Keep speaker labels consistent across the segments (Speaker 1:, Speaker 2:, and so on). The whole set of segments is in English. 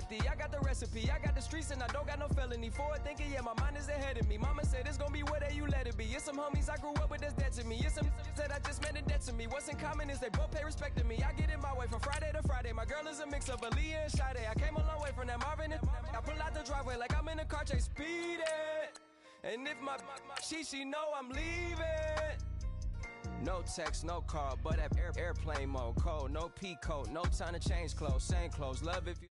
Speaker 1: honesty, I got the recipe. I got the streets and I don't got no felony. Forward thinking, yeah, my mind is ahead of me. Mama said it's gonna be whatever you let it be. It's some homies I grew up with that's dead to me. It's some that I just met in debt to me. What's in common is they both pay respect to me. I get in my way from Friday to Friday. My girl is a mix of Aaliyah and Sade. I came a long way from that Marvin and I pull out the driveway like I'm in a car chase speeding. And if my she know I'm leaving. No text, no call, but at airplane mode. Cold, no P-coat, no time to change clothes. Same clothes, love if you...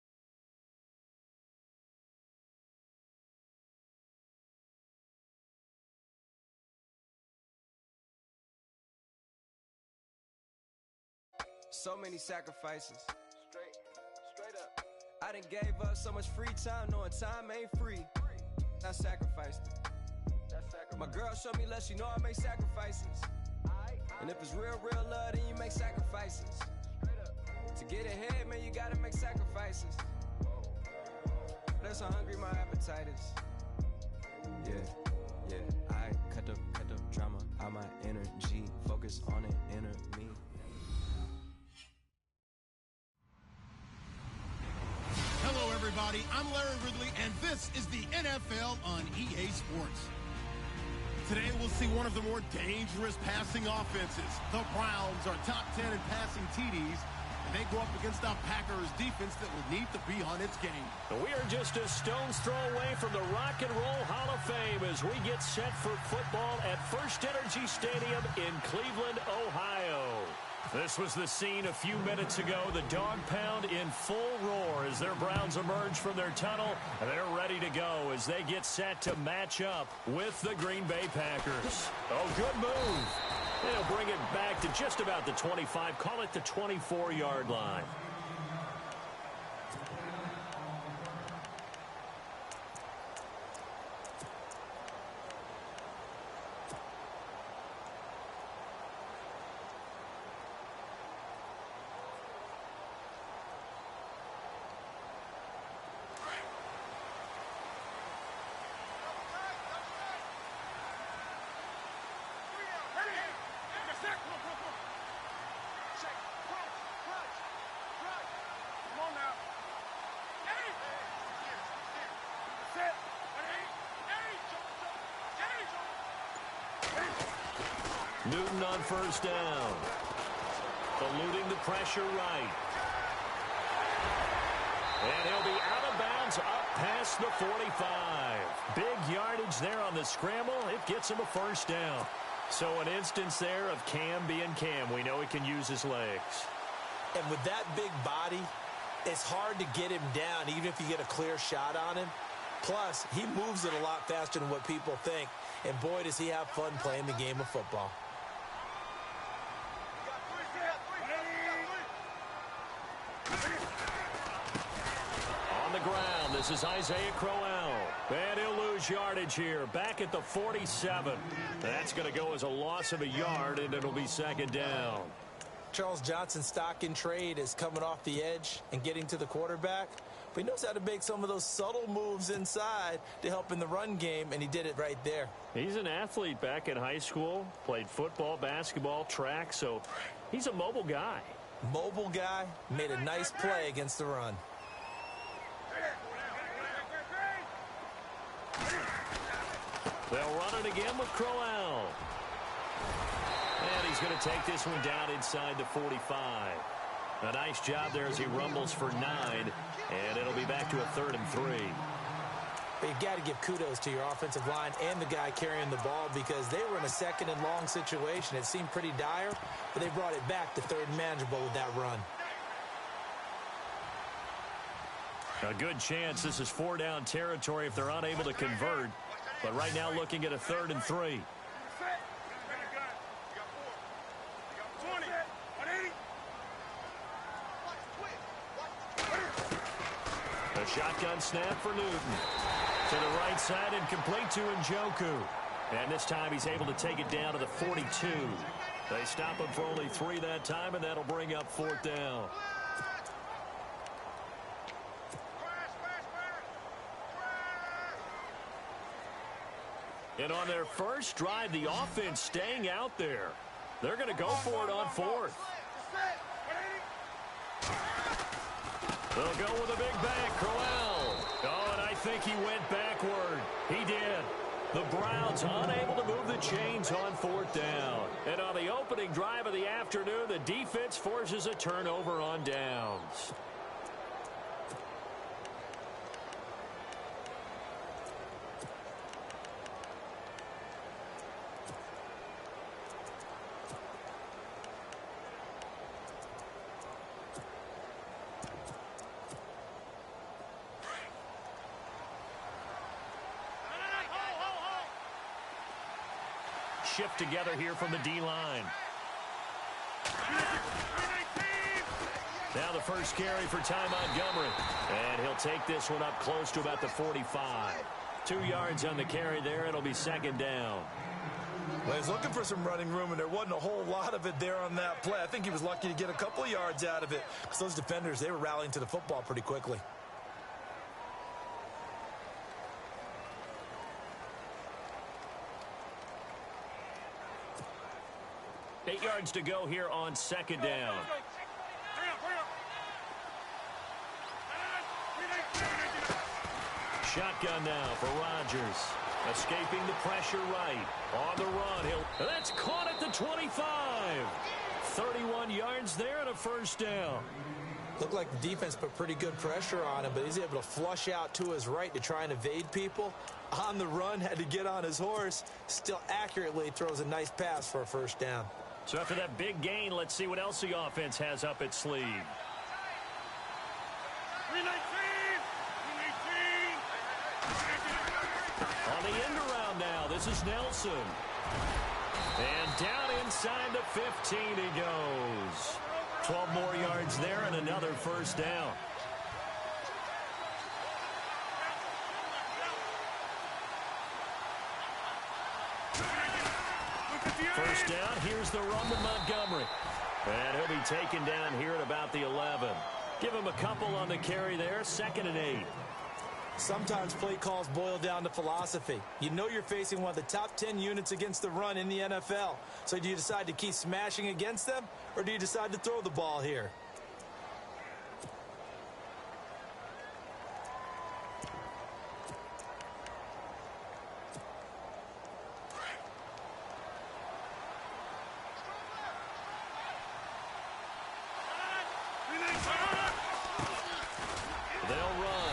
Speaker 1: So many sacrifices. Straight up. I done gave up so much free time, knowing time ain't free. I sacrificed it. My girl showed me love, she know I make sacrifices. And if it's real love, then you make sacrifices. To get ahead, man, you gotta make sacrifices. That's how hungry my appetite is. Yeah. I cut the drama out my energy. Focus on it, inner me.
Speaker 2: Hello, everybody. I'm Larry Ridley, and this is the NFL on EA Sports. Today, we'll see one of the more dangerous passing offenses. The Browns are top 10 in passing TDs, and they go up against a Packers defense that will need to be on its game.
Speaker 3: We are just a stone's throw away from the Rock and Roll Hall of Fame as we get set for football at First Energy Stadium in Cleveland, Ohio. This was the scene a few minutes ago. The dog pound in full roar as their Browns emerge from their tunnel. And they're ready to go as they get set to match up with the Green Bay Packers. Oh, good move. They'll bring it back to just about the 25. Call it the 24-yard line. Newton on first down. Eluding the pressure right. And he'll be out of bounds up past the 45. Big yardage there on the scramble. It gets him a first down. So an instance there of Cam being Cam. We know he can use his legs.
Speaker 4: And with that big body, it's hard to get him down even if you get a clear shot on him. Plus, he moves it a lot faster than what people think. And boy, does he have fun playing the game of football.
Speaker 3: On the ground, this is Isaiah Crowell. And he'll lose yardage here, back at the 47. That's going to go as a loss of a yard, and it'll be second down.
Speaker 4: Charles Johnson's stock in trade is coming off the edge and getting to the quarterback. But he knows how to make some of those subtle moves inside to help in the run game, and he did it right there.
Speaker 3: He's an athlete back in high school, played football, basketball, track, so he's a mobile guy.
Speaker 4: Mobile guy, made a nice play against the run.
Speaker 3: They'll run it again with Crowell. And he's going to take this one down inside the 45. A nice job there as he rumbles for 9. And it'll be back to a 3rd and 3.
Speaker 4: But you've got to give kudos to your offensive line and the guy carrying the ball because they were in a 2nd and long situation. It seemed pretty dire, but they brought it back to 3rd and manageable with that run.
Speaker 3: A good chance this is 4-down territory if they're unable to convert. But right now looking at a 3rd and 3. A shotgun snap for Newton. To the right side and complete to Njoku. And this time he's able to take it down to the 42. They stop him for only 3 that time, and that'll bring up 4th down. And on their first drive, the offense staying out there. They're going to go for it on 4th. They'll go with a big bang. Crowell think he went backward. He did. The Browns unable to move the chains on fourth down. And on the opening drive of the afternoon, the defense forces a turnover on downs. Shift together here from the D-line. Now the first carry for Ty Montgomery. And he'll take this one up close to about the 45. 2 yards on the carry there. It'll be second down.
Speaker 4: Well, he's looking for some running room, and there wasn't a whole lot of it there on that play. I think he was lucky to get a couple of yards out of it because those defenders, they were rallying to the football pretty quickly.
Speaker 3: Eight yards to go here on second down. Shotgun now for Rodgers. Escaping the pressure right. On the run. That's caught at the 25. 31 yards there and a first down.
Speaker 4: Looked like the defense put pretty good pressure on him, but he's able to flush out to his right to try and evade people. On the run, had to get on his horse. Still accurately throws a nice pass for a first down.
Speaker 3: So after that big gain, let's see what else the offense has up its sleeve. On the end around now, this is Nelson. And down inside the 15 he goes. 12 more yards there and another first down. First down, here's the run with Montgomery. And he'll be taken down here at about the 11. Give him a couple on the carry there, 2nd and 8.
Speaker 4: Sometimes play calls boil down to philosophy. You know you're facing one of the top 10 units against the run in the NFL. So do you decide to keep smashing against them, or do you decide to throw the ball here?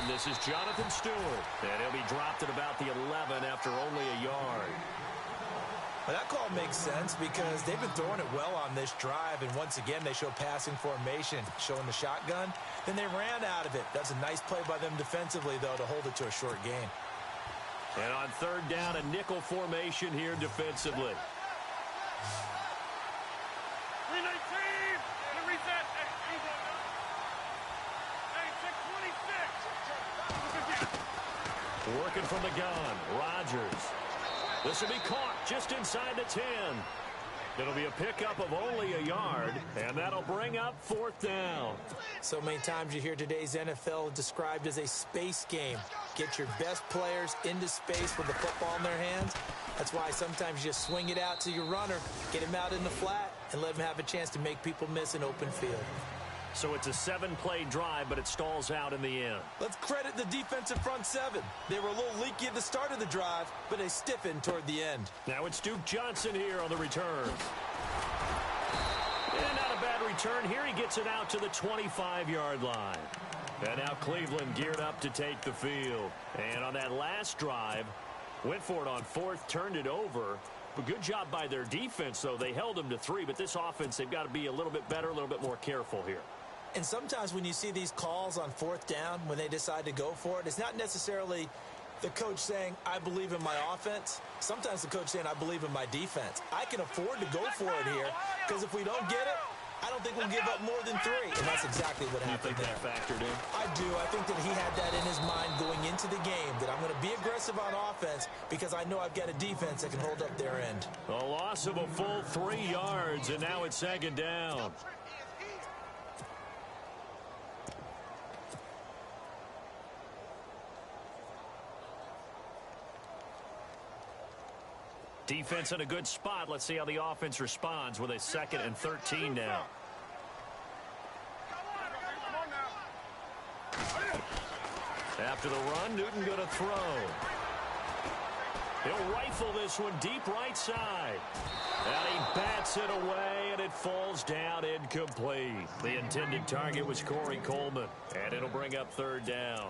Speaker 3: This is Jonathan Stewart, and he'll be dropped at about the 11 after only a yard.
Speaker 4: Well, that call makes sense because they've been throwing it well on this drive, and once again they show passing formation, showing the shotgun. Then they ran out of it. That's a nice play by them defensively, though, to hold it to a short gain.
Speaker 3: And on third down, a nickel formation here defensively. Working from the gun, Rodgers. This will be caught just inside the 10. It'll be a pickup of only a yard, and that'll bring up fourth down.
Speaker 4: So many times you hear today's NFL described as a space game. Get your best players into space with the football in their hands. That's why sometimes you just swing it out to your runner, get him out in the flat, and let him have a chance to make people miss an open field.
Speaker 3: So it's a 7-play drive, but it stalls out in the end.
Speaker 4: Let's credit the defensive front seven. They were a little leaky at the start of the drive, but they stiffened toward the end.
Speaker 3: Now it's Duke Johnson here on the return. And not a bad return. Here he gets it out to the 25-yard line. And now Cleveland geared up to take the field. And on that last drive, went for it on fourth, turned it over. But good job by their defense, though. They held them to 3, but this offense, they've got to be a little bit better, a little bit more careful here.
Speaker 4: And sometimes when you see these calls on fourth down, when they decide to go for it, it's not necessarily the coach saying, I believe in my offense. Sometimes the coach saying, I believe in my defense. I can afford to go for it here because if we don't get it, I don't think we'll give up more than 3. And that's exactly what happened there.
Speaker 3: You think that factored in?
Speaker 4: I do. I think that he had that in his mind going into the game, that I'm going to be aggressive on offense because I know I've got a defense that can hold up their end.
Speaker 3: A loss of a full 3 yards, and now it's second down. Defense in a good spot. Let's see how the offense responds with a 2nd and 13 now. After the run, Newton going to throw. He'll rifle this one deep right side. And he bats it away, and it falls down incomplete. The intended target was Corey Coleman, and it'll bring up third down.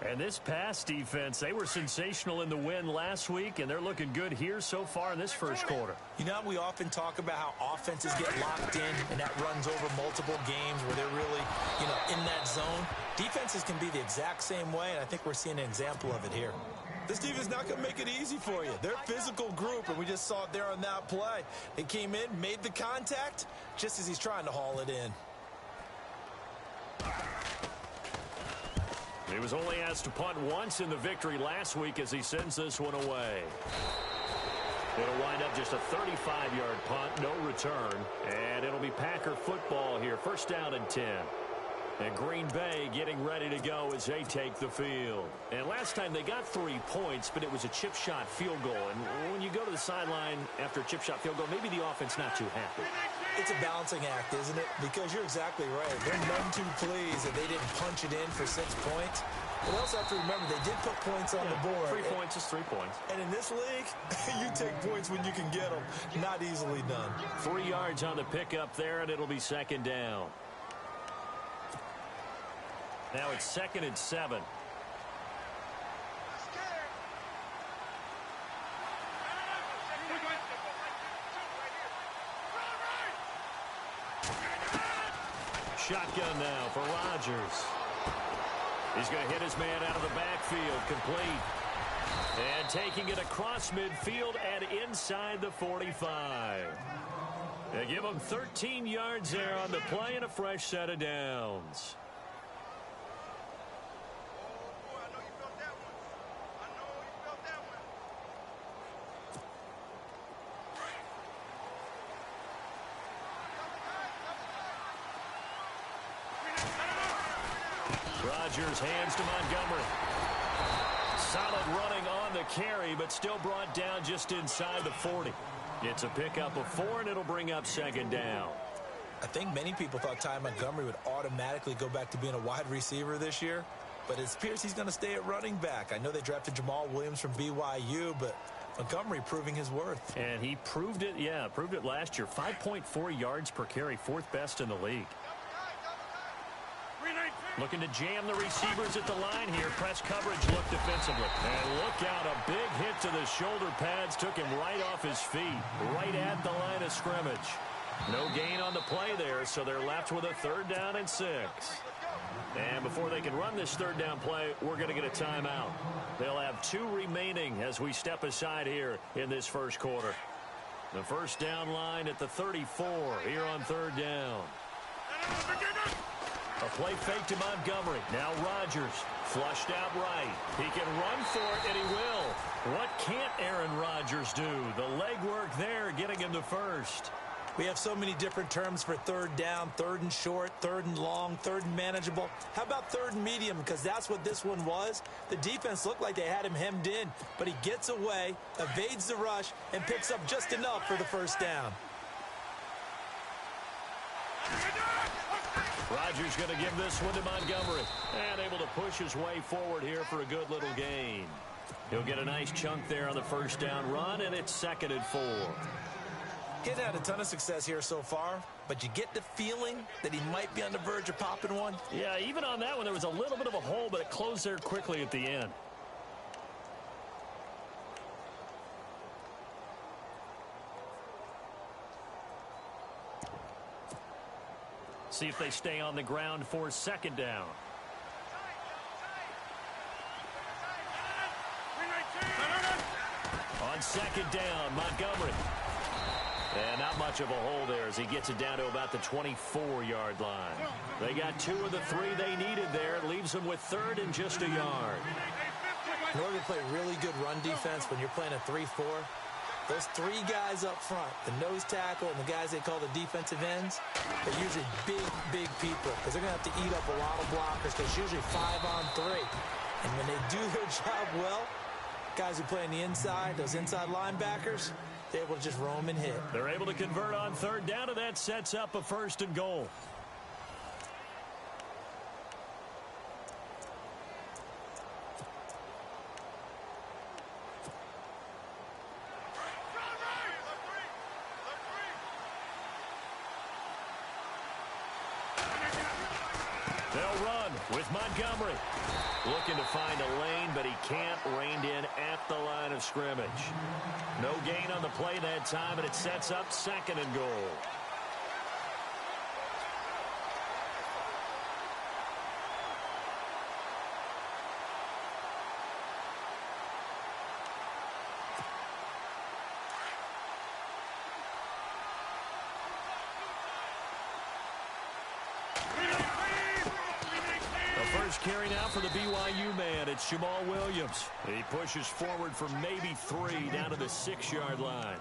Speaker 3: And this pass defense, they were sensational in the win last week, and they're looking good here so far in this first quarter.
Speaker 4: You know, we often talk about how offenses get locked in, and that runs over multiple games where they're really, in that zone. Defenses can be the exact same way, and I think we're seeing an example of it here. This defense is not going to make it easy for you. They're a physical group, and we just saw it there on that play. They came in, made the contact, just as he's trying to haul it in.
Speaker 3: He was only asked to punt once in the victory last week as he sends this one away. It'll wind up just a 35-yard punt, no return, and it'll be Packer football here, first down and 10. And Green Bay getting ready to go as they take the field. And last time they got 3 points, but it was a chip shot field goal. And when you go to the sideline after a chip shot field goal, maybe the offense not too happy.
Speaker 4: It's a balancing act, isn't it? Because you're exactly right. They're none too pleased that they didn't punch it in for 6 points. But we also have to remember they did put points on the board.
Speaker 3: 3 points is 3 points.
Speaker 4: And in this league, you take points when you can get them. Not easily done.
Speaker 3: 3 yards on the pickup there, and it'll be second down. Now it's second and 7. Shotgun now for Rodgers. He's going to hit his man out of the backfield, complete. And taking it across midfield and inside the 45. They give him 13 yards there on the play and a fresh set of downs. Rodgers hands to Montgomery. Solid running on the carry, but still brought down just inside the 40. It's a pickup of 4, and it'll bring up second down.
Speaker 4: I think many people thought Ty Montgomery would automatically go back to being a wide receiver this year, but it appears he's going to stay at running back. I know they drafted Jamal Williams from BYU, but Montgomery proving his worth.
Speaker 3: And he proved it, proved it last year. 5.4 yards per carry, 4th best in the league. Looking to jam the receivers at the line here. Press coverage look defensively. And look out, a big hit to the shoulder pads. Took him right off his feet, right at the line of scrimmage. No gain on the play there, so they're left with a 3rd down and 6. And before they can run this 3rd down play, we're going to get a timeout. They'll have 2 remaining as we step aside here in this first quarter. The first down line at the 34 here on 3rd down. A play fake to Montgomery. Now Rodgers flushed out right. He can run for it, and he will. What can't Aaron Rodgers do? The legwork there getting him to first.
Speaker 4: We have so many different terms for 3rd down, 3rd and short, 3rd and long, 3rd and manageable. How about 3rd and medium? Because that's what this one was. The defense looked like they had him hemmed in, but he gets away, evades the rush, and picks up just enough for the first down.
Speaker 3: Rodgers going to give this one to Montgomery. And able to push his way forward here for a good little gain. He'll get a nice chunk there on the first down run, and it's 2nd and 4.
Speaker 4: He hasn't had a ton of success here so far, but you get the feeling that he might be on the verge of popping one.
Speaker 3: Yeah, even on that one, there was a little bit of a hole, but it closed there quickly at the end. See if they stay on the ground for 2nd down. On 2nd down, Montgomery. And not much of a hole there as he gets it down to about the 24-yard line. They got 2 of the 3 they needed there. It leaves them with 3rd and just a yard.
Speaker 4: In order to play really good run defense when you're playing a 3-4, those 3 guys up front, the nose tackle and the guys they call the defensive ends, they're usually big people because they're going to have to eat up a lot of blockers because it's usually 5-on-3. And when they do their job well, guys who play on the inside, those inside linebackers, they're able to just roam and hit.
Speaker 3: They're able to convert on 3rd down, and that sets up a 1st and goal. with Montgomery. Looking to find a lane, but he can't. Reined in at the line of scrimmage. No gain on the play that time, and it sets up 2nd and goal. First carry now for the BYU man. It's Jamal Williams. He pushes forward for maybe 3 down to the 6-yard line.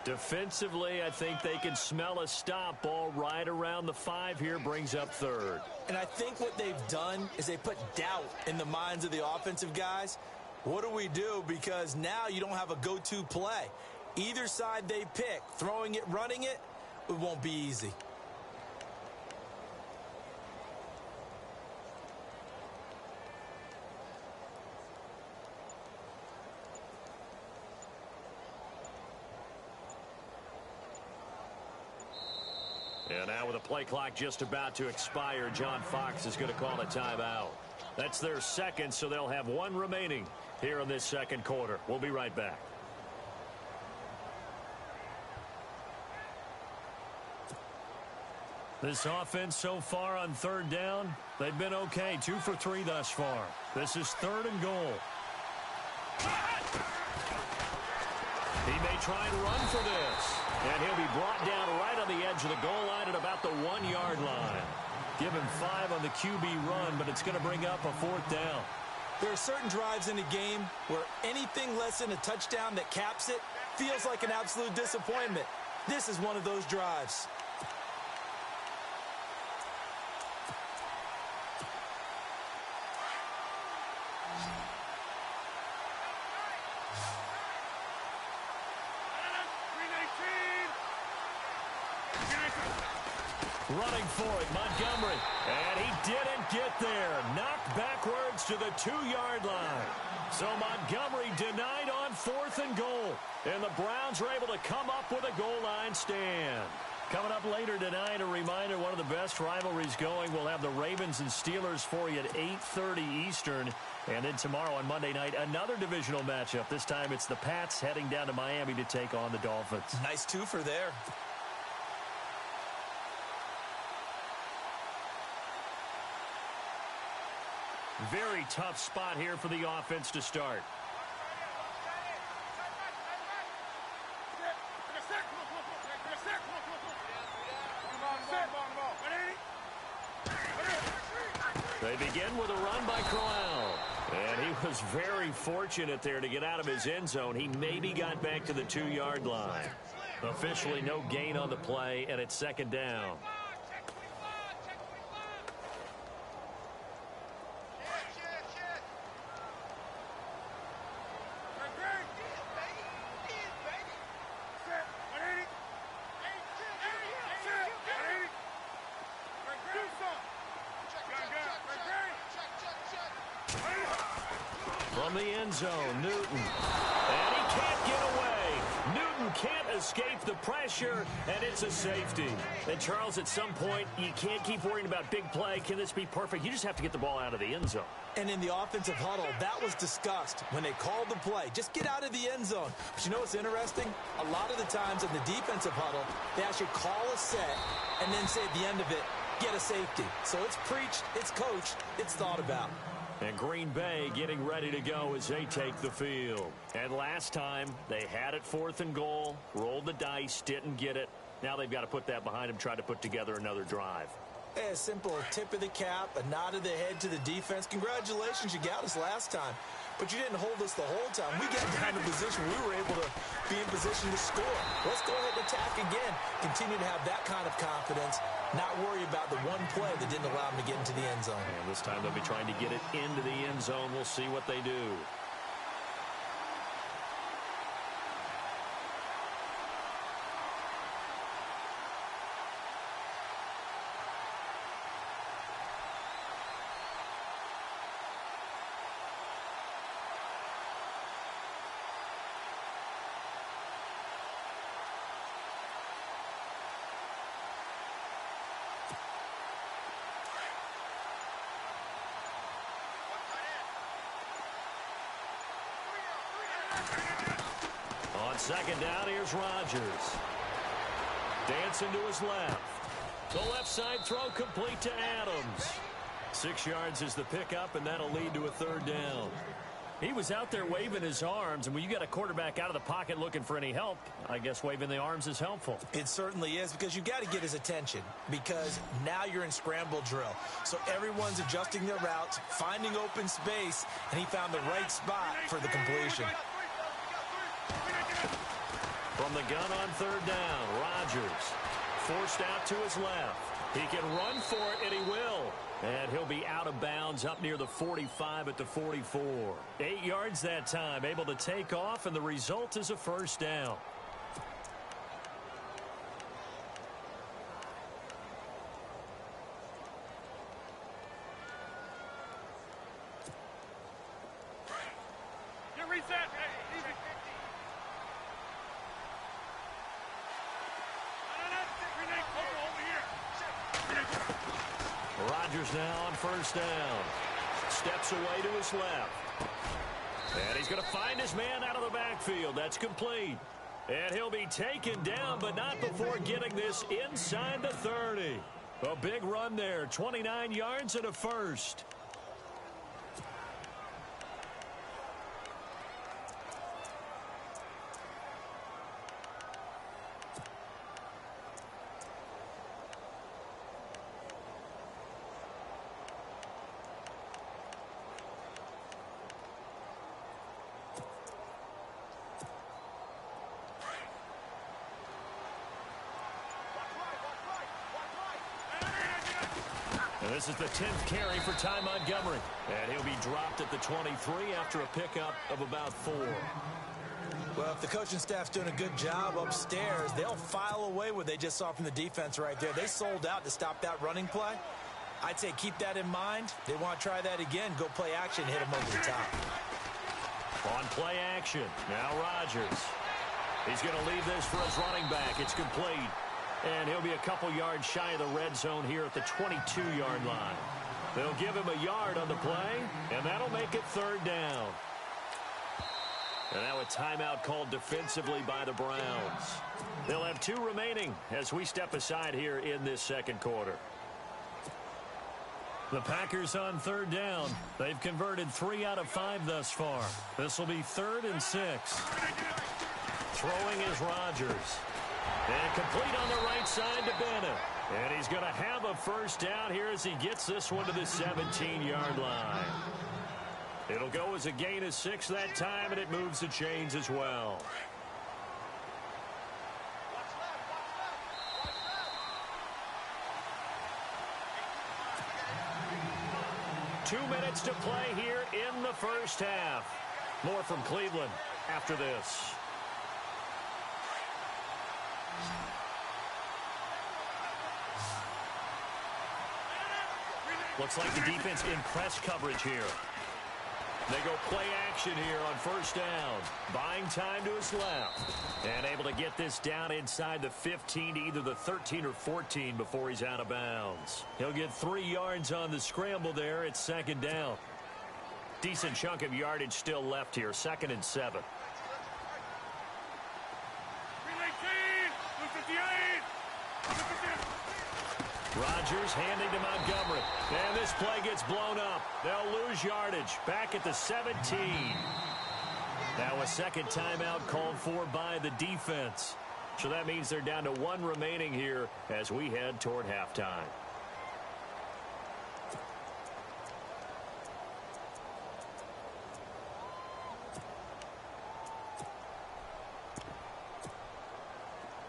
Speaker 3: Defensively, I think they can smell a stop. Ball right around the 5 here, brings up 3rd.
Speaker 4: And I think what they've done is they put doubt in the minds of the offensive guys. What do we do? Because now you don't have a go-to play. Either side they pick, throwing it, running it, it won't be easy.
Speaker 3: And now with the play clock just about to expire, John Fox is going to call a timeout. That's their 2nd, so they'll have 1 remaining here in this 2nd quarter. We'll be right back. This offense so far on 3rd down, they've been okay. 2 for 3 thus far. This is 3rd and goal. He may try and run for this. And he'll be brought down right on the edge of the goal line at about the 1-yard line. Give him 5 on the QB run, but it's going to bring up a 4th down.
Speaker 4: There are certain drives in a game where anything less than a touchdown that caps it feels like an absolute disappointment. This is one of those drives.
Speaker 3: Running for it, Montgomery. And he didn't get there. Knocked backwards to the 2-yard line. So Montgomery denied on 4th and goal. And the Browns are able to come up with a goal line stand. Coming up later tonight, a reminder, one of the best rivalries going. We'll have the Ravens and Steelers for you at 8:30 Eastern. And then tomorrow on Monday night, another divisional matchup. This time it's the Pats heading down to Miami to take on the Dolphins.
Speaker 4: Nice 2 for there.
Speaker 3: Very tough spot here for the offense to start. They begin with a run by Crowell. And he was very fortunate there to get out of his end zone. He maybe got back to the 2-yard line. Officially no gain on the play, and it's 2nd down. From the end zone, Newton. And he can't get away. Newton can't escape the pressure, and it's a safety. And, Charles, at some point, you can't keep worrying about big play. Can this be perfect? You just have to get the ball out of the end zone.
Speaker 4: And in the offensive huddle, that was discussed when they called the play. Just get out of the end zone. But you know what's interesting? A lot of the times in the defensive huddle, they actually call a set and then say at the end of it, get a safety. So it's preached, it's coached, it's thought about.
Speaker 3: And Green Bay getting ready to go as they take the field. And last time, they had it 4th and goal, rolled the dice, didn't get it. Now they've got to put that behind them, try to put together another drive.
Speaker 4: A simple tip of the cap, a nod of the head to the defense. Congratulations, you got us last time. But you didn't hold us the whole time. We got down in position. We were able to be in position to score. Let's go ahead and attack again. Continue to have that kind of confidence. Not worry about the one play that didn't allow them to get into the end zone.
Speaker 3: And this time they'll be trying to get it into the end zone. We'll see what they do. On second down, here's Rodgers. Dancing to his left. The left side throw complete to Adams. 6 yards is the pickup, and that'll lead to a third down. He was out there waving his arms, and when you got a quarterback out of the pocket looking for any help, I guess waving the arms is helpful.
Speaker 4: It certainly is, because you've got to get his attention, because now you're in scramble drill. So everyone's adjusting their routes, finding open space, and he found the right spot for the completion.
Speaker 3: From the gun on third down, Rodgers forced out to his left. He can run for it, and he will. And he'll be out of bounds up near the 45 at the 44. 8 yards that time, able to take off, and the result is a first down.
Speaker 1: Rodgers now on first down. Steps away to his left. And he's going to find his man out of the backfield. That's complete. And he'll be taken down, but not before getting this inside the 30. A big run there, 29 yards and a first. And this is the 10th carry for Ty Montgomery. And he'll be dropped at the 23 after a pickup of about 4.
Speaker 4: Well, if the coaching staff's doing a good job upstairs, they'll file away what they just saw from the defense right there. They sold out to stop that running play. I'd say keep that in mind. They want to try that again. Go play action, hit them over the top.
Speaker 1: On play action, now Rodgers. He's going to leave this for his running back. It's complete. And he'll be a couple yards shy of the red zone here at the 22-yard line. They'll give him a yard on the play, and that'll make it third down. And now a timeout called defensively by the Browns. They'll have 2 remaining as we step aside here in this second quarter. The Packers on third down. They've converted 3 out of 5 thus far. This will be 3rd and 6. Throwing is Rodgers. And complete on the right side to Bennett. And he's going to have a first down here as he gets this one to the 17-yard line. It'll go as a gain of 6 that time, and it moves the chains as well. Two minutes to play here in the first half. More from Cleveland after this. Looks like the defense in press coverage here. They go play action here on first down. Buying time to his left. And able to get this down inside the 15 to either the 13 or 14 before he's out of bounds. He'll get 3 yards on the scramble there. It's second down. Decent chunk of yardage still left here. 2nd and 7. Rodgers handing to Montgomery. And this play gets blown up. They'll lose yardage. Back at the 17. Now a second timeout called for by the defense. So that means they're down to 1 remaining here as we head toward halftime.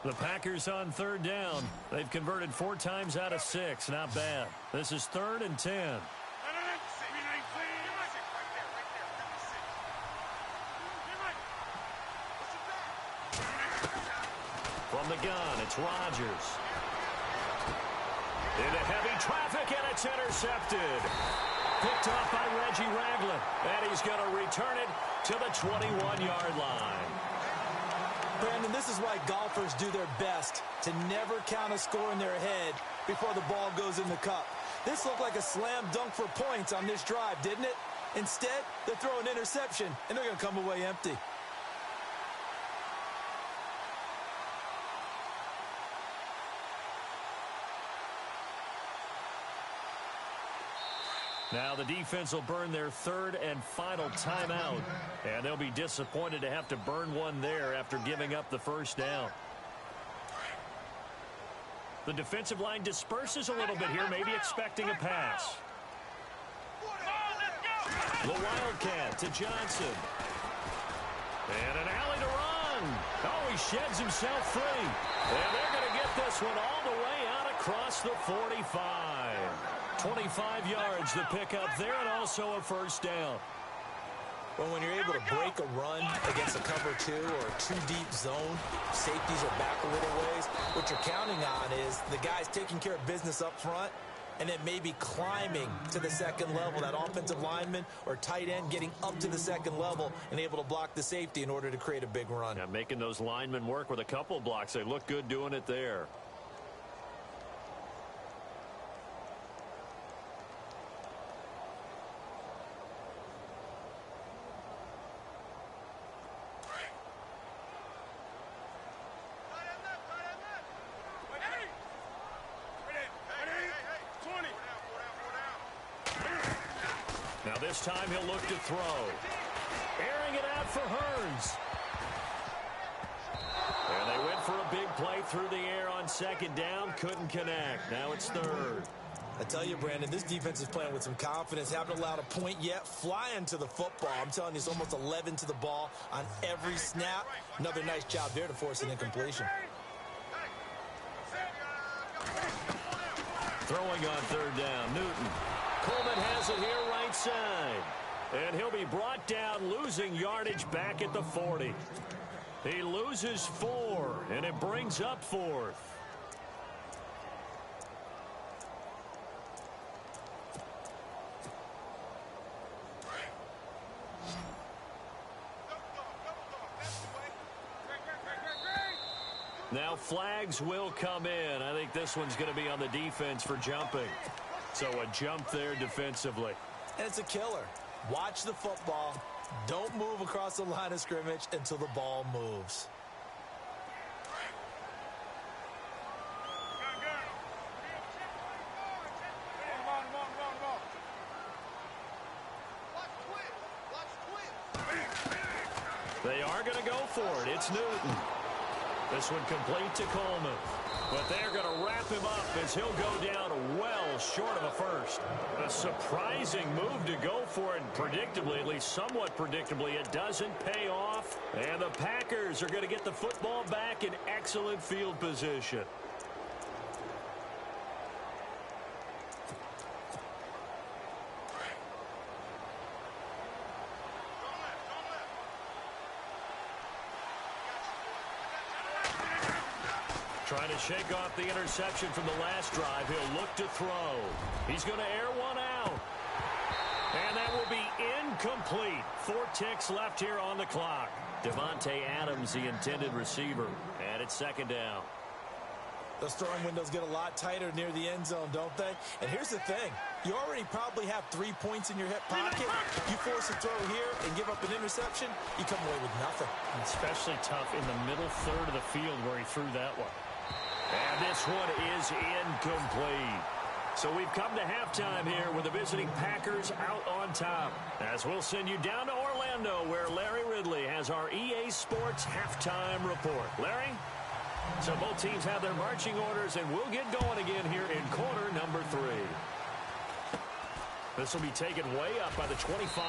Speaker 1: The Packers on third down. They've converted 4 times out of 6. Not bad. This is 3rd and 10. From the gun, it's Rodgers. Into heavy traffic, and it's intercepted. Picked off by Reggie Ragland. And he's going to return it to the 21-yard line.
Speaker 4: Brandon, this is why golfers do their best to never count a score in their head before the ball goes in the cup. This looked like a slam dunk for points on this drive, didn't it? Instead, they throw an interception, and they're going to come away empty.
Speaker 3: Now the defense will burn their third and final timeout, and they'll be disappointed to have to burn one there after giving up the first down. The defensive line disperses a little bit here, maybe expecting a pass. The Wildcat to Johnson. And an alley to run. Oh, he sheds himself free. And they're going to get this one all the way out across the 45. 25 yards the pickup there, and also a first down.
Speaker 4: Well, when you're able to break a run against a cover 2 or a 2-deep zone, safeties are back a little ways. What you're counting on is the guys taking care of business up front and then maybe climbing to the second level, that offensive lineman or tight end getting up to the second level and able to block the safety in order to create a big run.
Speaker 3: Yeah, making those linemen work with a couple blocks. They look good doing it there. Now this time he'll look to throw. Airing it out for Hurns. And they went for a big play through the air on second down. Couldn't connect. Now it's third.
Speaker 4: I tell you, Brandon, this defense is playing with some confidence. Haven't allowed a point yet. Flying to the football. I'm telling you, it's almost 11 to the ball on every snap. Another nice job there to force an incompletion.
Speaker 3: Throwing on third down, Newton. Coleman has it here right side. And he'll be brought down, losing yardage back at the 40. He loses 4, and it brings up 4th. Now flags will come in. I think this one's going to be on the defense for jumping. So a jump there defensively.
Speaker 4: And it's a killer. Watch the football. Don't move across the line of scrimmage until the ball moves.
Speaker 3: They are going to go for it. It's Newton. This one complete to Coleman. But they're going to wrap him up as he'll go down well short of a first. A surprising move to go for it. Predictably, at least somewhat predictably, it doesn't pay off. And the Packers are going to get the football back in excellent field position. Trying to shake off the interception from the last drive. He'll look to throw. He's going to air one out. And that will be incomplete. 4 ticks left here on the clock. Devontae Adams, the intended receiver. And it's second down.
Speaker 4: Those throwing windows get a lot tighter near the end zone, don't they? And here's the thing. You already probably have 3 points in your hip pocket. You force a throw here and give up an interception, you come away with nothing.
Speaker 3: Especially tough in the middle third of the field where he threw that one. And this one is incomplete. So we've come to halftime here with the visiting Packers out on top. As we'll send you down to Orlando where Larry Ridley has our EA Sports halftime report. Larry? So both teams have their marching orders, and we'll get going again here in quarter number 3. This will be taken way up by the 25.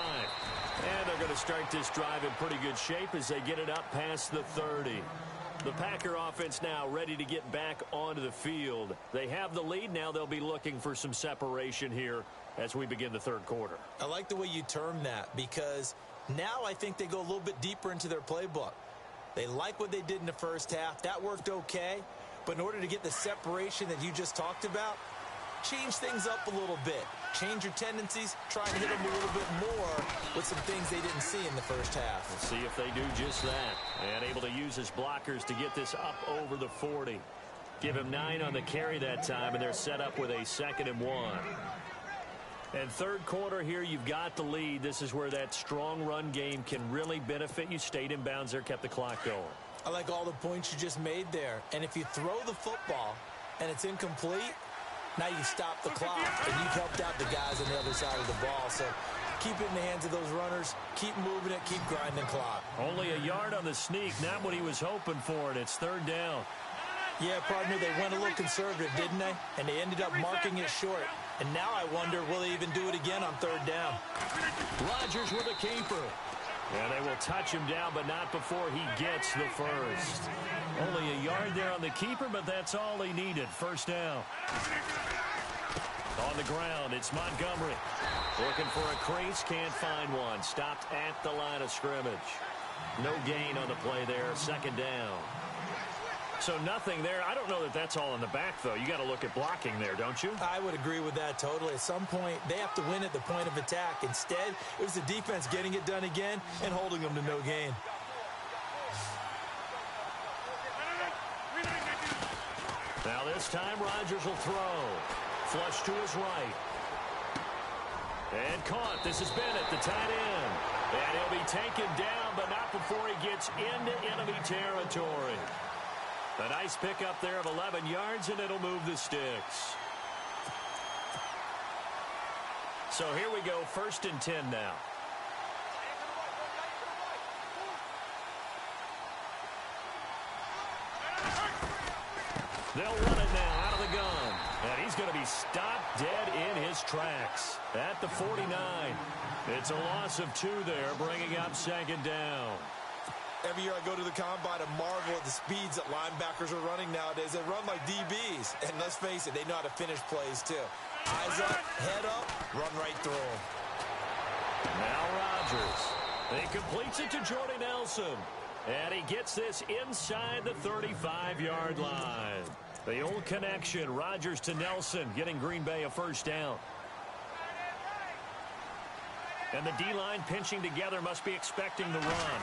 Speaker 3: And they're going to start this drive in pretty good shape as they get it up past the 30. The Packer offense now ready to get back onto the field. They have the lead. Now they'll be looking for some separation here as we begin the third quarter.
Speaker 4: I like the way you term that because now I think they go a little bit deeper into their playbook. They like what they did in the first half. That worked okay. But in order to get the separation that you just talked about, change things up a little bit. Change your tendencies. Try and hit them a little bit more with some things they didn't see in the first half.
Speaker 3: We'll see if they do just that. And able to use his blockers to get this up over the 40. Give him 9 on the carry that time, and they're set up with a 2nd and 1. And third quarter here, you've got the lead. This is where that strong run game can really benefit you. Stayed in bounds there, kept the clock going.
Speaker 4: I like all the points you just made there. And if you throw the football and it's incomplete, Now you stop the clock, and you've helped out the guys on the other side of the ball. So keep it in the hands of those runners. Keep moving it. Keep grinding clock.
Speaker 3: Only a yard on the sneak. Not what he was hoping for, and it's third down.
Speaker 4: Yeah, partner, they went a little conservative, didn't they? And they ended up marking it short. And now I wonder, will they even do it again on third down?
Speaker 3: Rodgers with a keeper. And they will touch him down, but not before he gets the first. Only a yard there on the keeper, but that's all he needed. First down. On the ground, it's Montgomery. Looking for a crease, can't find one. Stopped at the line of scrimmage. No gain on the play there, second down. So nothing there. I don't know that that's all in the back, though. You got to look at blocking there, don't you?
Speaker 4: I would agree with that totally. At some point, they have to win at the point of attack. Instead, it was the defense getting it done again and holding them to no gain.
Speaker 3: Now this time, Rodgers will throw. Flush to his right. And caught. This is Bennett, the tight end. And he'll be taken down, but not before he gets into enemy territory. A nice pickup there of 11 yards, and it'll move the sticks. So here we go, 1st and 10 now. They'll run it now out of the gun. And he's going to be stopped dead in his tracks at the 49. It's a loss of 2 there, bringing up second down.
Speaker 4: Every year I go to the combine and marvel at the speeds that linebackers are running nowadays. They run like DBs. And let's face it, they know how to finish plays too. Eyes up, head up, run right through them.
Speaker 3: Now Rodgers. He completes it to Jordy Nelson. And he gets this inside the 35-yard line. The old connection, Rodgers to Nelson, getting Green Bay a first down. And the D-line pinching together, must be expecting the run.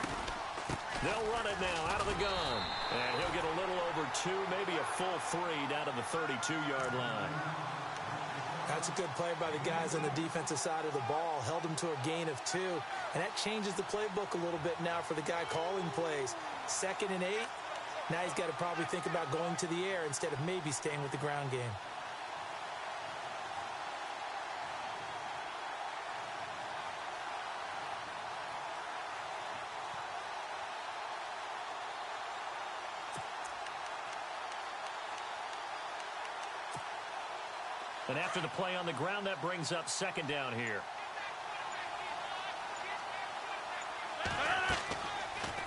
Speaker 3: They'll run it now out of the gun. And he'll get a little over 2, maybe a full 3 down to the 32-yard line.
Speaker 4: That's a good play by the guys on the defensive side of the ball. Held him to a gain of 2. And that changes the playbook a little bit now for the guy calling plays. 2nd and 8. Now he's got to probably think about going to the air instead of maybe staying with the ground game.
Speaker 3: And after the play on the ground, that brings up second down here.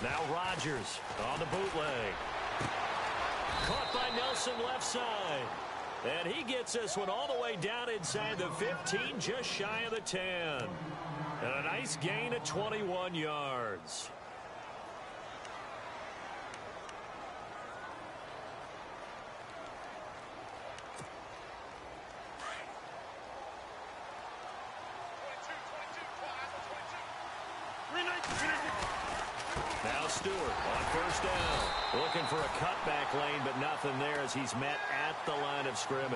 Speaker 3: Now Rodgers on the bootleg. Caught by Nelson left side. And he gets this one all the way down inside the 15, just shy of the 10. And a nice gain of 21 yards. Now Stewart on first down. Looking for a cutback lane, but nothing there as he's met at the line of scrimmage.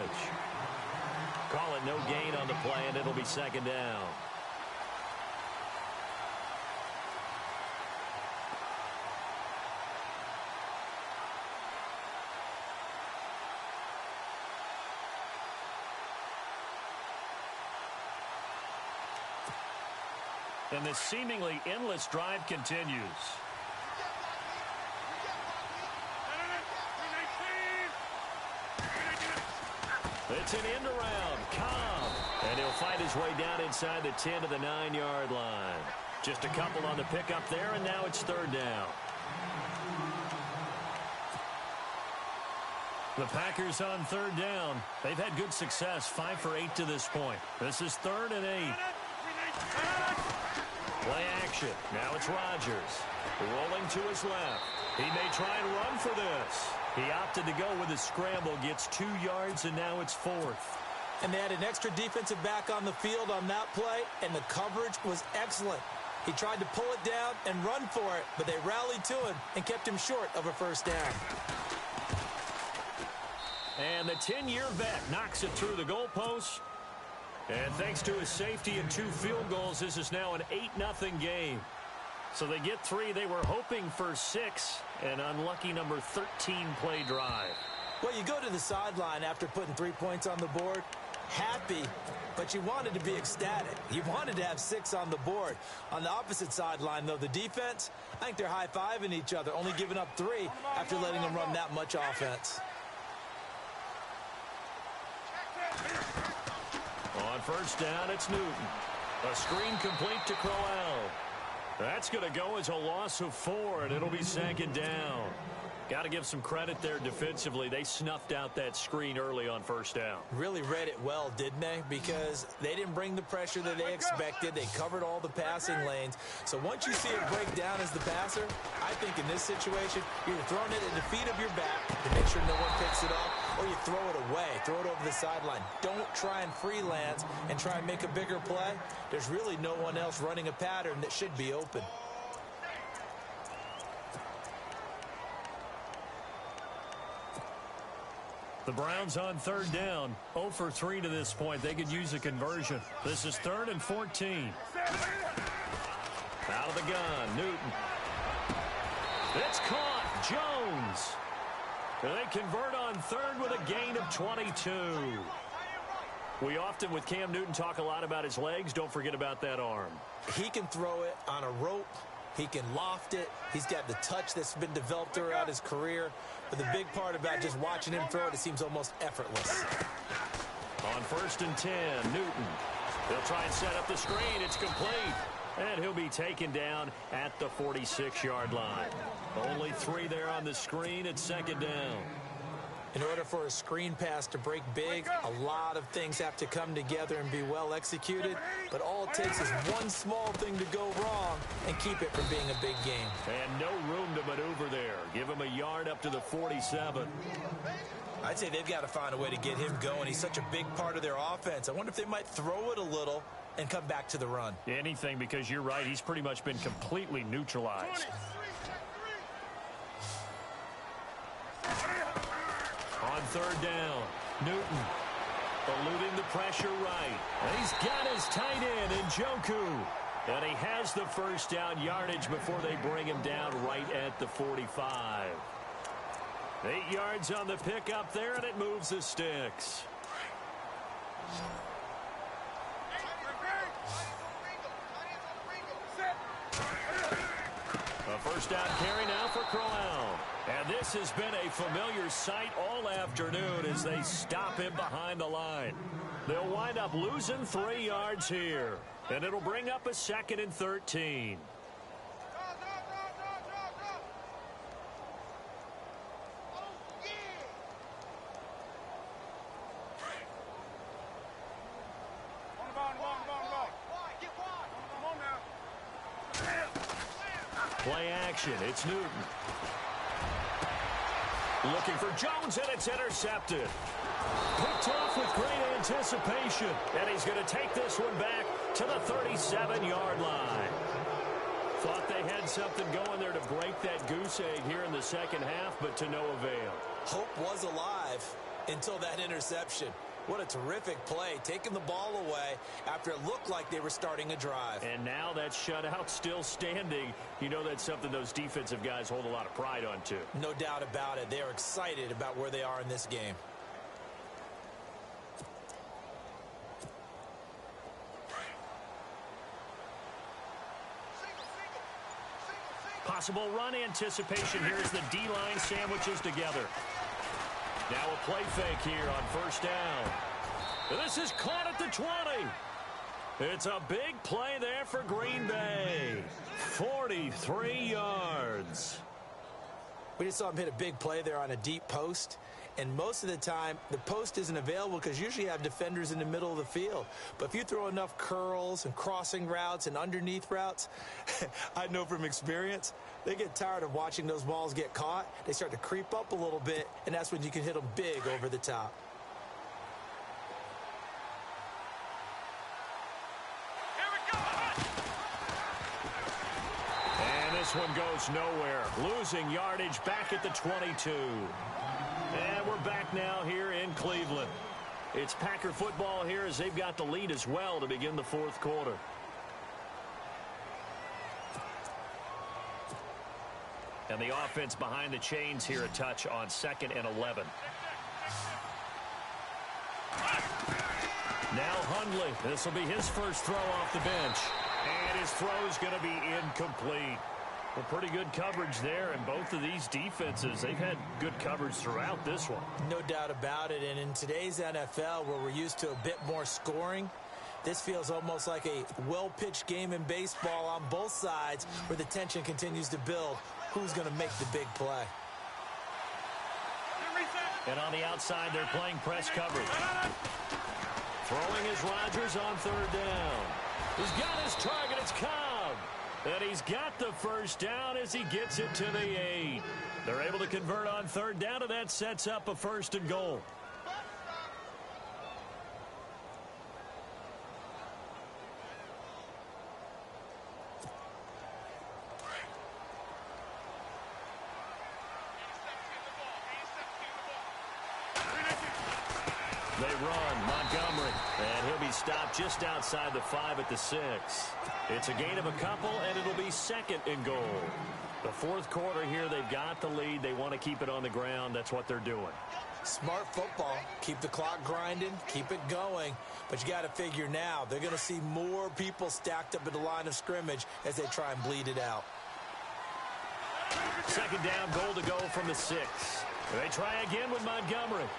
Speaker 3: Call it no gain on the play, and it'll be second down. And this seemingly endless drive continues. It's an end around. Cobb. And he'll fight his way down inside the 10 to the 9-yard line. Just a couple on the pickup there, and now it's third down. The Packers on third down. They've had good success, 5 for 8 to this point. This is 3rd and 8. Play action. Now it's Rodgers. Rolling to his left. He may try and run for this. He opted to go with a scramble. Gets 2 yards, and now it's 4th.
Speaker 4: And they had an extra defensive back on the field on that play, and the coverage was excellent. He tried to pull it down and run for it, but they rallied to him and kept him short of a first down.
Speaker 3: And the 10-year vet knocks it through the goalpost. And thanks to his safety and 2 field goals, this is now an 8-0 game. So they get 3. They were hoping for 6. An unlucky number 13 play drive.
Speaker 4: Well, you go to the sideline after putting 3 points on the board, happy, but you wanted to be ecstatic. You wanted to have 6 on the board. On the opposite sideline, though, the defense, I think they're high-fiving each other, only giving up 3 after letting them run that much offense.
Speaker 3: On first down, it's Newton. A screen complete to Crowell. That's going to go as a loss of 4, and it'll be 2nd down. Got to give some credit there defensively. They snuffed out that screen early on first down.
Speaker 4: Really read it well, didn't they? Because they didn't bring the pressure that they expected. They covered all the passing lanes. So once you see it break down as the passer, I think in this situation, you're either throwing it at the feet of your back to make sure no one picks it off, or you throw it away, throw it over the sideline. Don't try and freelance and try and make a bigger play. There's really no one else running a pattern that should be open.
Speaker 3: The Browns on 3rd down, 0 for 3 to this point. They could use a conversion. This is 3rd and 14. Out of the gun, Newton. It's caught, Jones. They convert on 3rd with a gain of 22. We often, with Cam Newton, talk a lot about his legs. Don't forget about that arm.
Speaker 4: He can throw it on a rope. He can loft it. He's got the touch that's been developed throughout his career. But the big part about just watching him throw it, it seems almost effortless.
Speaker 3: On 1st and 10, Newton. They'll try and set up the screen. It's complete. And he'll be taken down at the 46-yard line. Only 3 there on the screen at 2nd down.
Speaker 4: In order for a screen pass to break big, a lot of things have to come together and be well executed. But all it takes is one small thing to go wrong and keep it from being a big game.
Speaker 3: And no room to maneuver there. Give him a yard up to the 47.
Speaker 4: I'd say they've got to find a way to get him going. He's such a big part of their offense. I wonder if they might throw it a little and come back to the run.
Speaker 3: Anything, because you're right. He's pretty much been completely neutralized. On 3rd down, Newton eluding the pressure right. And he's got his tight end, Njoku. And he has the first down yardage before they bring him down right at the 45. 8 yards on the pickup there, and it moves the sticks. A first down carry now for Crowell. And this has been a familiar sight all afternoon as they stop him behind the line. They'll wind up losing 3 yards here. And it'll bring up a 2nd and 13. Play action. It's Newton. Looking for Jones, and it's intercepted. Picked off with great anticipation. And he's going to take this one back to the 37-yard line. Thought they had something going there to break that goose egg here in the second half, but to no avail.
Speaker 4: Hope was alive until that interception. What a terrific play, taking the ball away after it looked like they were starting a drive.
Speaker 3: And now that shutout still standing. You know that's something those defensive guys hold a lot of pride on, too.
Speaker 4: No doubt about it. They are excited about where they are in this game.
Speaker 3: Possible run anticipation here as the D-line sandwiches together. Now a play fake here on first down. This is caught at the 20. It's a big play there for Green Bay. 43 yards.
Speaker 4: We just saw him hit a big play there on a deep post. And most of the time, the post isn't available because usually you have defenders in the middle of the field. But if you throw enough curls and crossing routes and underneath routes, I know from experience, they get tired of watching those balls get caught. They start to creep up a little bit, and that's when you can hit them big over the top.
Speaker 3: And this one goes nowhere. Losing yardage back at the 22. And we're back now here in Cleveland. It's Packer football here as they've got the lead as well to begin the fourth quarter. And the offense behind the chains here a touch on 2nd and 11. Hundley. This will be his first throw off the bench. And his throw is going to be incomplete. Well, pretty good coverage there, and both of these defenses, they've had good coverage throughout this one.
Speaker 4: No doubt about it, and in today's NFL, where we're used to a bit more scoring, this feels almost like a well-pitched game in baseball on both sides where the tension continues to build. Who's going to make the big play?
Speaker 3: And on the outside, they're playing press coverage. Throwing is Rodgers on third down. He's got his target. It's Cobb. And he's got the first down as he gets it to the 8. They're able to convert on third down, and that sets up a 1st and goal. They run Montgomery, and he'll be stopped just outside the 5 at the 6. It's a gain of a couple, and it'll be 2nd and goal. The 4th quarter here, they've got the lead. They want to keep it on the ground. That's what they're doing.
Speaker 4: Smart football. Keep the clock grinding. Keep it going. But you got to figure now, they're going to see more people stacked up at the line of scrimmage as they try and bleed it out.
Speaker 3: 2nd down, goal to go from the 6. They try again with Montgomery.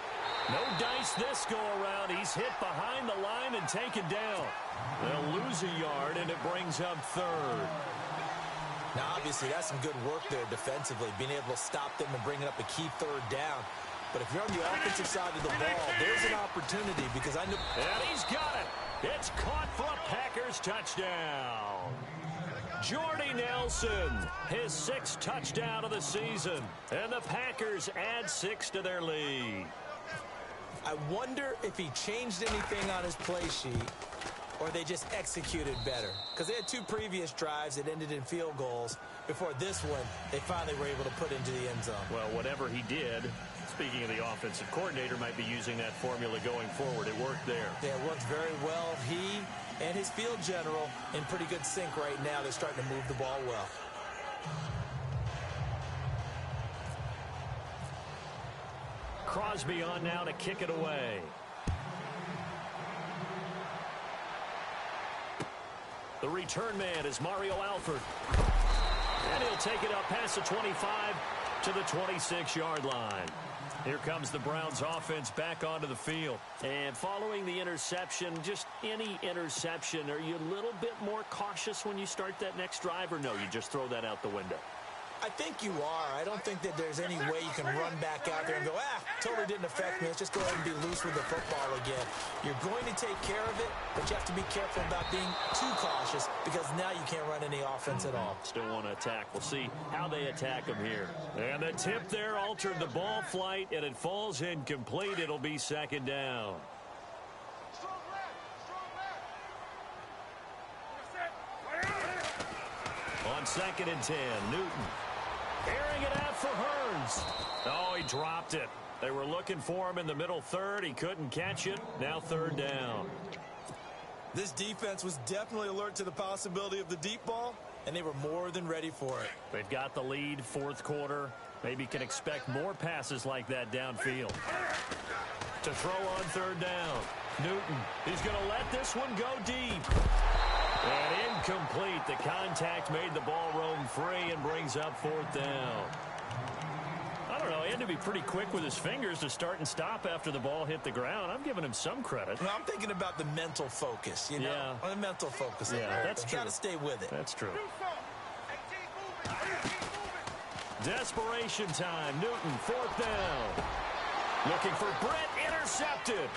Speaker 3: No dice this go-around. He's hit behind the line and taken down. They'll lose a yard, and it brings up 3rd.
Speaker 4: Now, obviously, that's some good work there defensively, being able to stop them and bringing up a key 3rd down. But if you're on the offensive side of the ball, there's an opportunity because I know...
Speaker 3: And he's got it. It's caught for a Packers touchdown. Jordy Nelson, his 6th touchdown of the season. And the Packers add 6 to their lead.
Speaker 4: I wonder if he changed anything on his play sheet or they just executed better. Because they had 2 previous drives that ended in field goals. Before this one, they finally were able to put into the end zone.
Speaker 3: Well, whatever he did, speaking of the offensive coordinator, might be using that formula going forward. It worked there.
Speaker 4: Yeah, it worked very well. He and his field general in pretty good sync right now. They're starting to move the ball well.
Speaker 3: Crosby on now to kick it away. The return man is Mario Alford. And he'll take it up past the 25 to the 26-yard line. Here comes the Browns offense back onto the field. And following the interception, just any interception, are you a little bit more cautious when you start that next drive, or no, you just throw that out the window?
Speaker 4: I think you are. I don't think that there's any way you can run back out there and go, totally didn't affect me. Let's just go ahead and be loose with the football again. You're going to take care of it, but you have to be careful about being too cautious because now you can't run any offense at all.
Speaker 3: Still want to attack. We'll see how they attack him here. And the tip there altered the ball flight, and it falls incomplete. It'll be 2nd down. On 2nd and 10, Newton. Airing it out for Hearns. Oh, he dropped it. They were looking for him in the middle 3rd. He couldn't catch it. Now 3rd down.
Speaker 4: This defense was definitely alert to the possibility of the deep ball, and they were more than ready for it.
Speaker 3: They've got the lead, 4th quarter. Maybe can expect more passes like that downfield. To throw on 3rd down. Newton, he's going to let this one go deep. And incomplete. The contact made the ball roam free and brings up 4th down. I don't know. He had to be pretty quick with his fingers to start and stop after the ball hit the ground. I'm giving him some credit.
Speaker 4: Well, I'm thinking about the mental focus, you know?
Speaker 3: Yeah.
Speaker 4: The mental focus.
Speaker 3: Yeah, that's true.
Speaker 4: Got to stay with it.
Speaker 3: That's true. Desperation time. Newton, 4th down. Looking for Britt. Intercepted.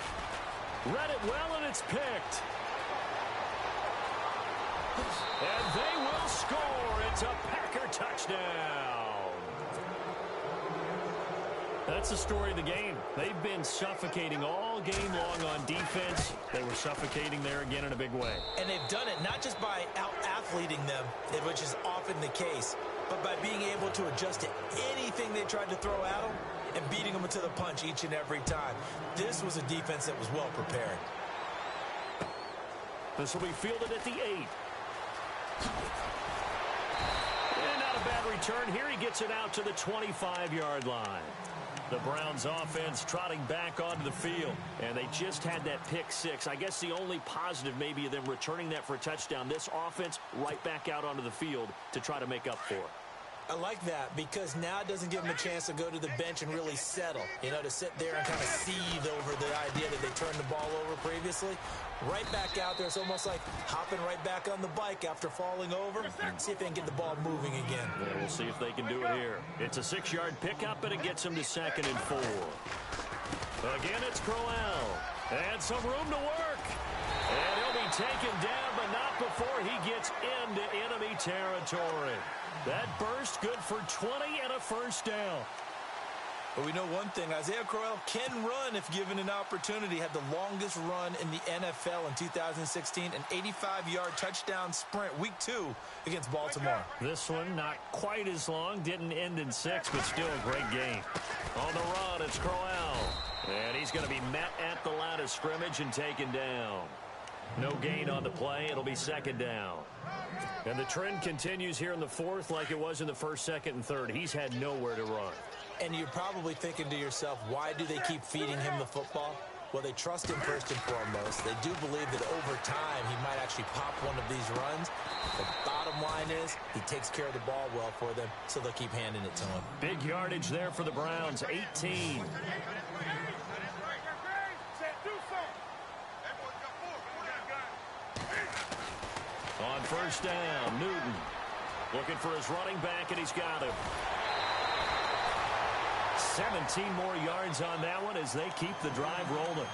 Speaker 3: Read it well, and it's picked. And they will score. It's a Packer touchdown. That's the story of the game. They've been suffocating all game long on defense. They were suffocating there again in a big way.
Speaker 4: And they've done it not just by out-athleting them, which is often the case, but by being able to adjust to anything they tried to throw at them and beating them to the punch each and every time. This was a defense that was well prepared.
Speaker 3: This will be fielded at the 8. And not a bad return. Here he gets it out to the 25-yard line. The Browns offense trotting back onto the field, and they just had that pick six. I guess the only positive maybe of them returning that for a touchdown. This offense right back out onto the field to try to make up for it.
Speaker 4: I like that because now it doesn't give them a chance to go to the bench and really settle, to sit there and kind of seethe over the idea that they turned the ball over previously. Right back out there, it's almost like hopping right back on the bike after falling over. See if they can get the ball moving again.
Speaker 3: Yeah, we'll see if they can do it here. It's a 6-yard pickup, and it gets them to 2nd and 4. Again, it's Crowell. And some room to work. And he'll be taken down, but not before he gets into enemy territory. That burst good for 20 and a first down.
Speaker 4: But we know one thing, Isaiah Crowell can run if given an opportunity. Had the longest run in the NFL in 2016, an 85-yard touchdown sprint, week 2 against Baltimore.
Speaker 3: This one not quite as long, didn't end in 6, but still a great game. On the run, it's Crowell. And he's going to be met at the line of scrimmage and taken down. No gain on the play. It'll be 2nd down. And the trend continues here in the 4th like it was in the 1st, 2nd, and 3rd. He's had nowhere to run.
Speaker 4: And you're probably thinking to yourself, why do they keep feeding him the football? Well, they trust him first and foremost. They do believe that over time he might actually pop one of these runs. The bottom line is he takes care of the ball well for them, so they'll keep handing it to him.
Speaker 3: Big yardage there for the Browns, 18. On 1st down, Newton looking for his running back, and he's got him. 17 more yards on that one as they keep the drive rolling.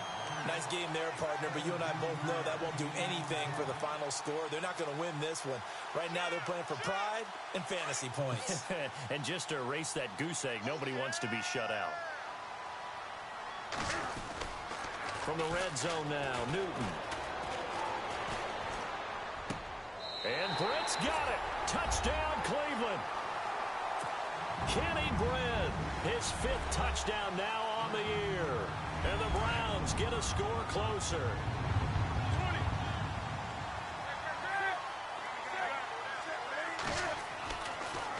Speaker 4: Nice game there, partner, but you and I both know that won't do anything for the final score. They're not going to win this one. Right now they're playing for pride and fantasy points.
Speaker 3: And just to erase that goose egg, nobody wants to be shut out. From the red zone now, Newton. And Britt's got it. Touchdown, Cleveland. Kenny Britt, his 5th touchdown now on the year. And the Browns get a score closer.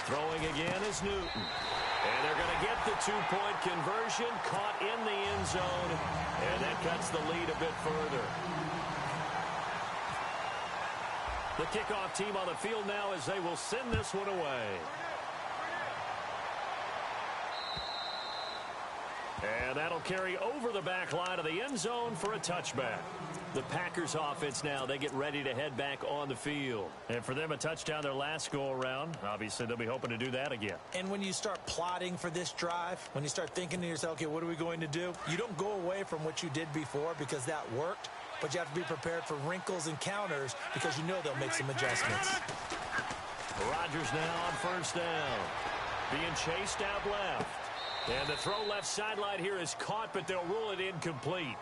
Speaker 3: Throwing again is Newton. And they're going to get the 2-point conversion, caught in the end zone. And that cuts the lead a bit further. The kickoff team on the field now as they will send this one away. And that'll carry over the back line of the end zone for a touchback. The Packers offense now, they get ready to head back on the field. And for them, a touchdown their last go-around. Obviously, they'll be hoping to do that again.
Speaker 4: And when you start plotting for this drive, when you start thinking to yourself, okay, what are we going to do? You don't go away from what you did before because that worked. But you have to be prepared for wrinkles and counters because you know they'll make some adjustments.
Speaker 3: Rodgers now on 1st down. Being chased out left. And the throw left sideline here is caught, but they'll rule it incomplete.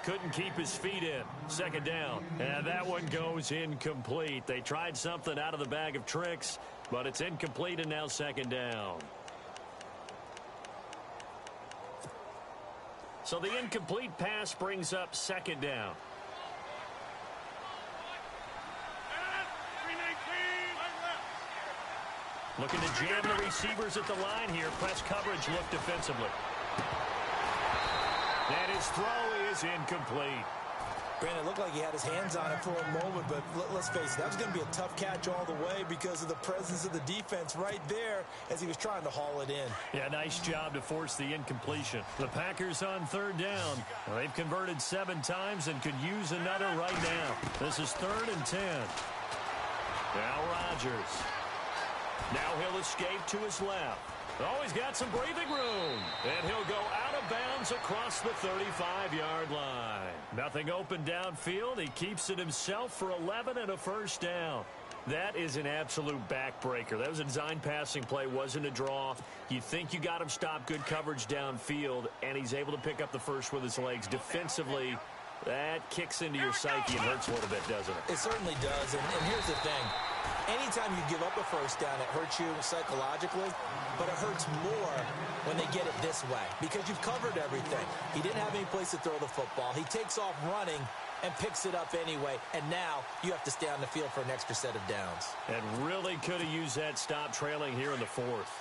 Speaker 3: Couldn't keep his feet in. 2nd down. And that one goes incomplete. They tried something out of the bag of tricks, but it's incomplete and now 2nd down. So the incomplete pass brings up 2nd down. Looking to jam the receivers at the line here. Press coverage look defensively. And his throw is incomplete.
Speaker 4: Brandon, it looked like he had his hands on it for a moment, but let's face it, that was going to be a tough catch all the way because of the presence of the defense right there as he was trying to haul it in.
Speaker 3: Yeah, nice job to force the incompletion. The Packers on 3rd down. Well, they've converted 7 times and could use another right now. This is 3rd and 10. Now Rodgers. Now he'll escape to his left. Oh, he's got some breathing room. And he'll go out of bounds across the 35-yard line. Nothing open downfield. He keeps it himself for 11 and a first down. That is an absolute backbreaker. That was a design passing play, wasn't a draw. You think you got him stopped, good coverage downfield, and he's able to pick up the first with his legs. Defensively, that kicks into your psyche and hurts a little bit, doesn't it?
Speaker 4: It certainly does, and here's the thing. Anytime you give up a first down, it hurts you psychologically, but it hurts more when they get it this way because you've covered everything. He didn't have any place to throw the football. He takes off running and picks it up anyway, and now you have to stay on the field for an extra set of downs.
Speaker 3: And really could have used that stop trailing here in the 4th.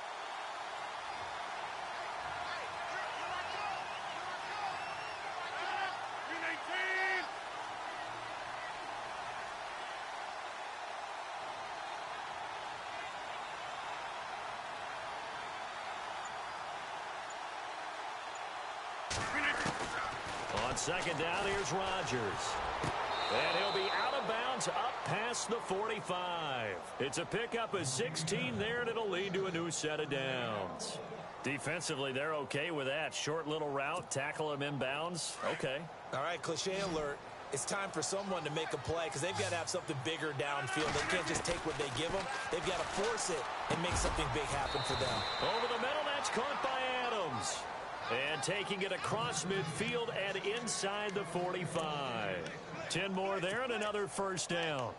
Speaker 3: On second down, here's Rodgers. And he'll be out of bounds up past the 45. It's a pickup of 16 there, and it'll lead to a new set of downs. Defensively, they're okay with that. Short little route, tackle him inbounds. Okay.
Speaker 4: All right, cliche alert. It's time for someone to make a play because they've got to have something bigger downfield. They can't just take what they give them. They've got to force it and make something big happen for them.
Speaker 3: Over the middle, that's caught by Adams. And taking it across midfield and inside the 45. 10 more there and another first down.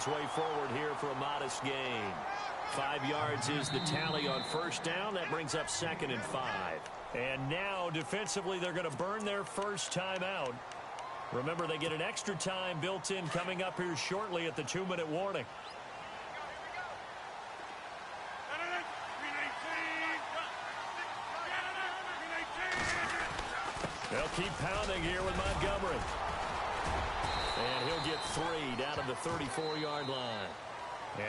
Speaker 3: Way forward here for a modest gain. 5 yards is the tally on first down. That brings up 2nd and 5. And now defensively they're going to burn their first time out. Remember, they get an extra time built in coming up here shortly at the 2-minute warning. They'll keep pounding here with Montgomery. And he'll get 3 down to the 34-yard line.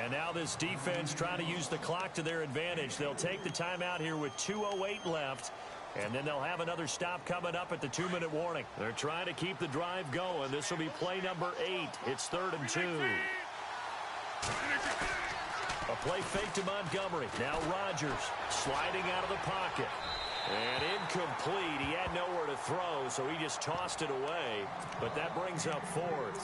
Speaker 3: And now this defense trying to use the clock to their advantage. They'll take the timeout here with 2:08 left. And then they'll have another stop coming up at the 2-minute warning. They're trying to keep the drive going. This will be play number 8. It's 3rd and 2. A play fake to Montgomery. Now Rodgers sliding out of the pocket. And incomplete. He had nowhere to throw, so he just tossed it away. But that brings up 4th.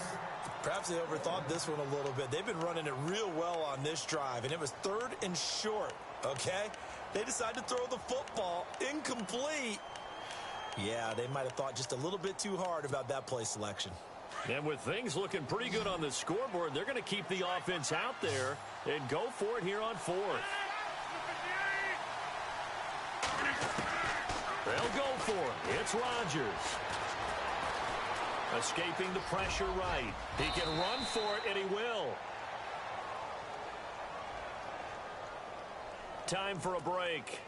Speaker 4: Perhaps they overthought this one a little bit. They've been running it real well on this drive, and it was 3rd and short, okay? They decided to throw the football. Incomplete. Yeah, they might have thought just a little bit too hard about that play selection.
Speaker 3: And with things looking pretty good on the scoreboard, they're going to keep the offense out there and go for it here on 4th. They'll go for it. It's Rodgers. Escaping the pressure right. He can run for it, and he will. Time for a break.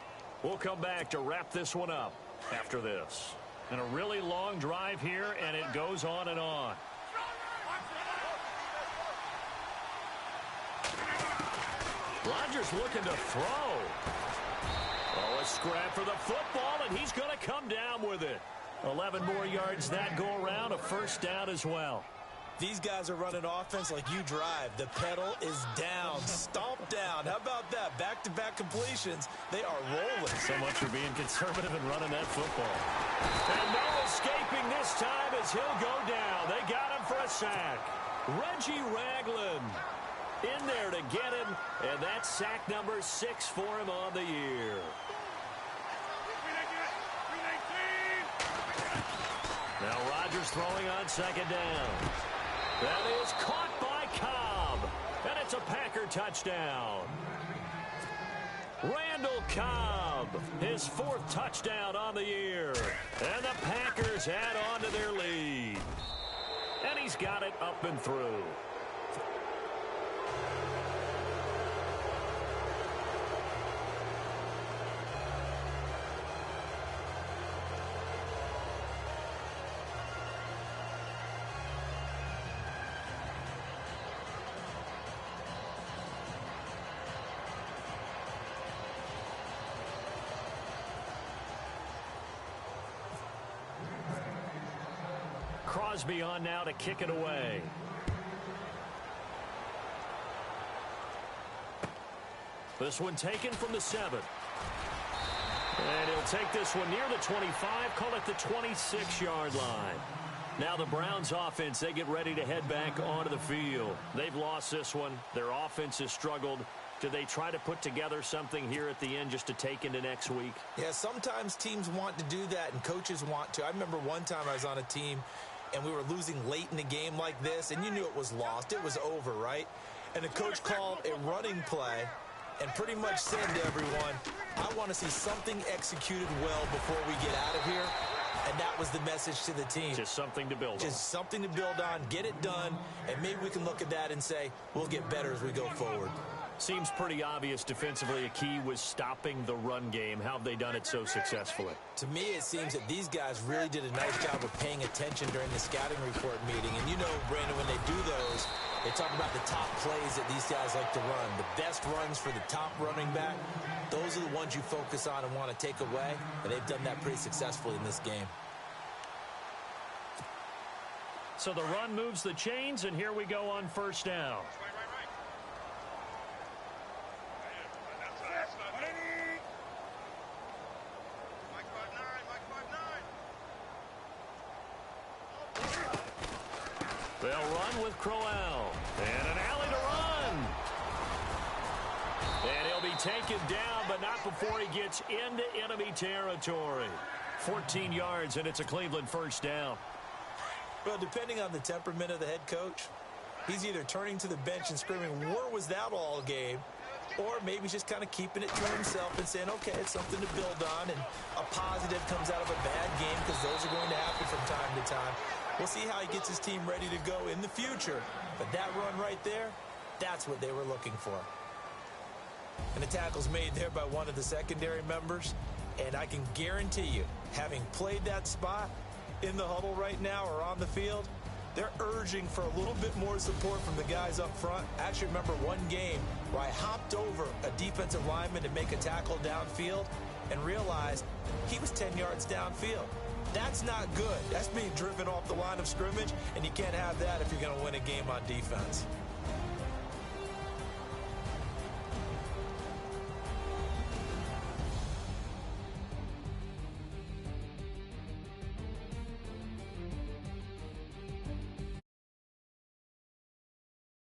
Speaker 3: We'll come back to wrap this one up after this. And a really long drive here, and it goes on and on. Rodgers looking to throw. Oh, a scrap for the football, and he's going to come down with it. 11 more yards that go around, a first down as well.
Speaker 4: These guys are running offense like you drive. The pedal is down, stomp down. How about that? Back-to-back completions. They are rolling.
Speaker 3: So much for being conservative and running that football. And no escaping this time as he'll go down. They got him for a sack. Reggie Ragland in there to get him, and that's sack number 6 for him on the year. Now Rodgers throwing on second down. That is caught by Cobb, and it's a Packer touchdown. Randall Cobb, his 4th touchdown on the year, and the Packers add on to their lead. And he's got it up and through. Crosby on now to kick it away. This one taken from the 7. And he'll take this one near the 25, call it the 26-yard line. Now the Browns offense, they get ready to head back onto the field. They've lost this one. Their offense has struggled. Do they try to put together something here at the end just to take into next week?
Speaker 4: Yeah, sometimes teams want to do that and coaches want to. I remember one time I was on a team and we were losing late in the game like this, and you knew it was lost. It was over, right? And the coach called a running play and pretty much said to everyone, I want to see something executed well before we get out of here. And that was the message to the team.
Speaker 3: Just something to build on.
Speaker 4: Just something to build on, get it done, and maybe we can look at that and say, we'll get better as we go forward.
Speaker 3: Seems pretty obvious defensively a key was stopping the run game. How have they done it so successfully?
Speaker 4: To me, it seems that these guys really did a nice job of paying attention during the scouting report meeting. And you know, Brandon, when they do those, they talk about the top plays that these guys like to run. The best runs for the top running back, those are the ones you focus on and want to take away. And they've done that pretty successfully in this game.
Speaker 3: So the run moves the chains, and here we go on first down. They'll run with Crowell. And an alley to run. And he'll be taken down, but not before he gets into enemy territory. 14 yards, and it's a Cleveland first down.
Speaker 4: Well, depending on the temperament of the head coach, he's either turning to the bench and screaming, where was that all game? Or maybe he's just kind of keeping it to himself and saying, okay, it's something to build on, and a positive comes out of a bad game because those are going to happen from time to time. We'll see how he gets his team ready to go in the future. But that run right there, that's what they were looking for. And the tackle's made there by one of the secondary members. And I can guarantee you, having played that spot in the huddle right now or on the field, they're urging for a little bit more support from the guys up front. I actually remember one game where I hopped over a defensive lineman to make a tackle downfield and realized he was 10 yards downfield. That's not good. That's being driven off the line of scrimmage, and you can't have that if you're going to win a game on defense.